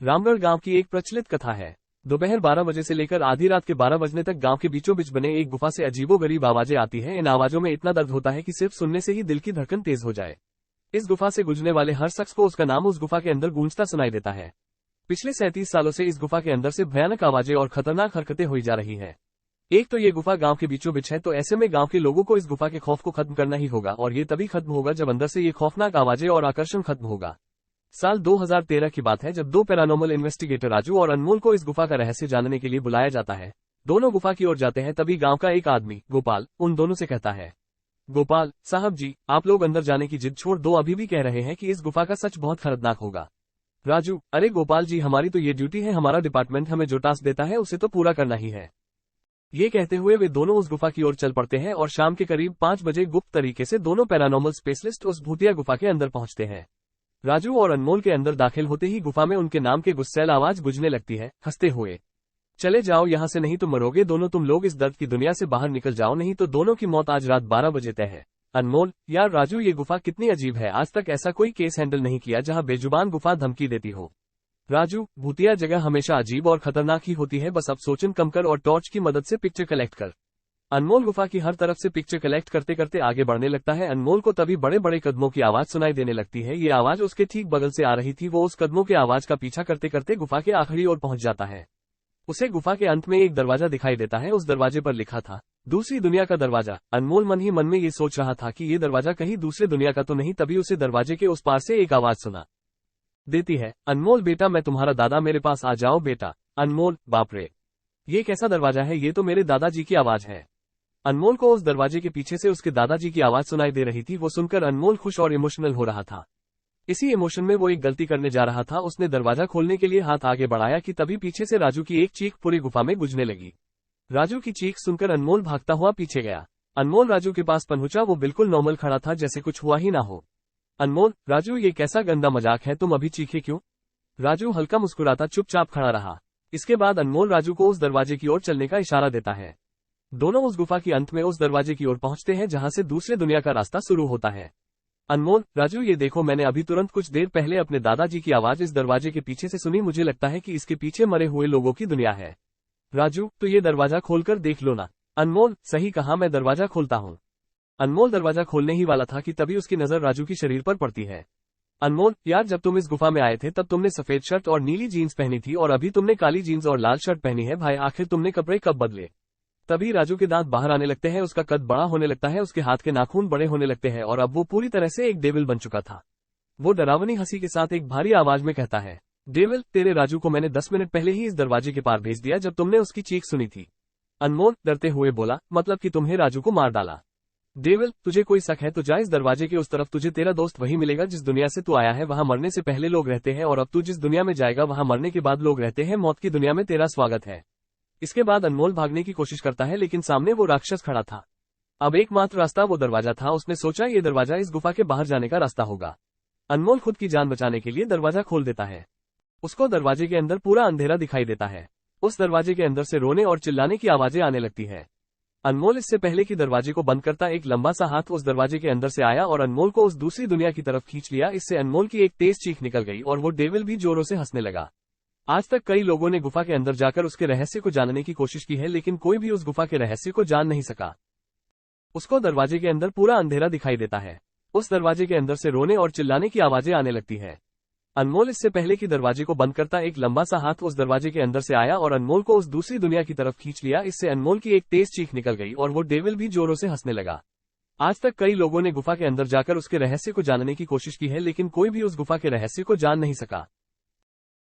रामगढ़ गांव की एक प्रचलित कथा है। दोपहर 12 बजे से लेकर आधी रात के 12 बजने तक गांव के बीचों बीच बने एक गुफा से अजीबोगरीब आवाजें आती हैं। इन आवाजों में इतना दर्द होता है कि सिर्फ सुनने से ही दिल की धड़कन तेज हो जाए। इस गुफा से गुजरने वाले हर शख्स को उसका नाम उस गुफा के अंदर गूंजता सुनाई देता है। पिछले 37 सालों से इस गुफा के अंदर से भयानक आवाजें और खतरनाक हरकतें हुई जा रही है। एक तो ये गुफा गांव के बीचों बीच है, तो ऐसे में गांव के लोगों को इस गुफा के खौफ को खत्म करना ही होगा, और ये तभी खत्म होगा जब अंदर से ये खौफनाक आवाजें और आकर्षण खत्म होगा। साल 2013 की बात है, जब दो पैरानॉर्मल इन्वेस्टिगेटर राजू और अनमोल को इस गुफा का रहस्य जानने के लिए बुलाया जाता है। दोनों गुफा की ओर जाते हैं, तभी गांव का एक आदमी गोपाल उन दोनों से कहता है, गोपाल साहब जी, आप लोग अंदर जाने की जिद छोड़ दो, अभी भी कह रहे हैं कि इस गुफा का सच बहुत खतरनाक होगा। राजू, अरे गोपाल जी, हमारी तो ये ड्यूटी है, हमारा डिपार्टमेंट हमें जो टास्क देता है उसे तो पूरा करना ही है। ये कहते हुए वे दोनों उस गुफा की ओर चल पड़ते हैं और शाम के करीब 5 बजे गुप्त तरीके से दोनों पैरानॉर्मल स्पेशलिस्ट उस भूतिया गुफा के अंदर पहुंचते हैं। राजू और अनमोल के अंदर दाखिल होते ही गुफा में उनके नाम के गुस्सैल आवाज गूंजने लगती है, हंसते हुए, चले जाओ यहाँ से, नहीं तो मरोगे दोनों तुम लोग, इस दर्द की दुनिया से बाहर निकल जाओ, नहीं तो दोनों की मौत आज रात 12 बजे तय है। अनमोल, यार राजू, ये गुफा कितनी अजीब है, आज तक ऐसा कोई केस हैंडल नहीं किया जहाँ बेजुबान गुफा धमकी देती हो। राजू, भूतिया जगह हमेशा अजीब और खतरनाक ही होती है, बस अब सोचन कम कर और टॉर्च की मदद से पिक्चर कलेक्ट कर। अनमोल गुफा की हर तरफ से पिक्चर कलेक्ट करते करते आगे बढ़ने लगता है। अनमोल को तभी बड़े बड़े कदमों की आवाज सुनाई देने लगती है। ये आवाज उसके ठीक बगल से आ रही थी। वो उस कदमों के आवाज का पीछा करते करते गुफा के आखिरी ओर पहुंच जाता है। उसे गुफा के अंत में एक दरवाजा दिखाई देता है। उस दरवाजे पर लिखा था, दूसरी दुनिया का दरवाजा। अनमोल मन ही मन में ये सोच रहा था कि ये दरवाजा कहीं दूसरे दुनिया का तो नहीं, तभी उसे दरवाजे के उस पार से एक आवाज सुना देती है, अनमोल बेटा, मैं तुम्हारा दादा, मेरे पास आ जाओ बेटा। अनमोल, बाप रे, ये कैसा दरवाजा है, ये तो मेरे दादाजी की आवाज है। अनमोल को उस दरवाजे के पीछे से उसके दादाजी की आवाज सुनाई दे रही थी। वो सुनकर अनमोल खुश और इमोशनल हो रहा था। इसी इमोशन में वो एक गलती करने जा रहा था। उसने दरवाजा खोलने के लिए हाथ आगे बढ़ाया कि तभी पीछे से राजू की एक चीख पूरी गुफा में गूंजने लगी। राजू की चीख सुनकर अनमोल भागता हुआ पीछे गया। अनमोल राजू के पास पहुंचा। वो बिल्कुल नॉर्मल खड़ा था, जैसे कुछ हुआ ही ना हो। अनमोल, राजू, ये कैसा गंदा मजाक है, तुम अभी चीखे क्यों? राजू हल्का मुस्कुराता चुपचाप खड़ा रहा। इसके बाद अनमोल राजू को उस दरवाजे की ओर चलने का इशारा देता है। दोनों उस गुफा के अंत में उस दरवाजे की ओर पहुंचते हैं जहां से दूसरे दुनिया का रास्ता शुरू होता है। अनमोल, राजू, ये देखो, मैंने अभी तुरंत कुछ देर पहले अपने दादाजी की आवाज इस दरवाजे के पीछे से सुनी, मुझे लगता है कि इसके पीछे मरे हुए लोगों की दुनिया है। राजू, तो ये दरवाजा खोलकर देख लो ना। अनमोल, सही कहा, मैं दरवाजा खोलता हूँ। अनमोल दरवाजा खोलने ही वाला था कि तभी उसकी नजर राजू की शरीर पर पड़ती है। अनमोल, यार, जब तुम इस गुफा में आए थे तब तुमने सफेद शर्ट और नीली जीन्स पहनी थी, और अभी तुमने काली जीन्स और लाल शर्ट पहनी है। भाई, आखिर तुमने कपड़े कब बदले? तभी राजू के दांत बाहर आने लगते हैं, उसका कद बड़ा होने लगता है, उसके हाथ के नाखून बड़े होने लगते हैं, और अब वो पूरी तरह से एक डेविल बन चुका था। वो डरावनी हंसी के साथ एक भारी आवाज में कहता है, डेविल, तेरे राजू को मैंने 10 मिनट पहले ही इस दरवाजे के पार भेज दिया जब तुमने उसकी चीख सुनी थी। अनमोल डरते हुए बोला, मतलब कि तुम्हें राजू को मार डाला? डेविल, तुझे कोई शक है तो जा इस दरवाजे के उस तरफ, तुझे तेरा दोस्त वही मिलेगा जिस दुनिया से तू आया है। वहां मरने से पहले लोग रहते हैं, और अब तू जिस दुनिया में जाएगा वहां मरने के बाद लोग रहते हैं। मौत की दुनिया में तेरा स्वागत है। इसके बाद अनमोल भागने की कोशिश करता है, लेकिन सामने वो राक्षस खड़ा था। अब एकमात्र रास्ता वो दरवाजा था। उसने सोचा ये दरवाजा इस गुफा के बाहर जाने का रास्ता होगा। अनमोल खुद की जान बचाने के लिए दरवाजा खोल देता है। उसको दरवाजे के अंदर पूरा अंधेरा दिखाई देता है। उस दरवाजे के अंदर से रोने और चिल्लाने की आवाजें आने लगती है। अनमोल इससे पहले कि दरवाजे को बंद करता, एक लंबा सा हाथ उस दरवाजे के अंदर से आया और अनमोल को उस दूसरी दुनिया की तरफ खींच लिया। इससे अनमोल की एक तेज चीख निकल गई और वो डेविल भी जोरों से हंसने लगा। आज तक कई लोगों ने गुफा के अंदर जाकर उसके रहस्य को जानने की कोशिश की है, लेकिन कोई भी उस गुफा के रहस्य को जान नहीं सका। उसको दरवाजे के अंदर पूरा अंधेरा दिखाई देता है। उस दरवाजे के अंदर से रोने और चिल्लाने की आवाजें आने लगती है। अनमोल इससे पहले कि दरवाजे को बंद करता, एक लंबा सा हाथ उस दरवाजे के अंदर से आया और अनमोल को उस दूसरी दुनिया की तरफ खींच लिया। इससे अनमोल की एक तेज चीख निकल गई और वो डेविल भी जोरों से हंसने लगा। आज तक कई लोगों ने गुफा के अंदर जाकर उसके रहस्य को जानने की कोशिश की है, लेकिन कोई भी उस गुफा के रहस्य को जान नहीं सका।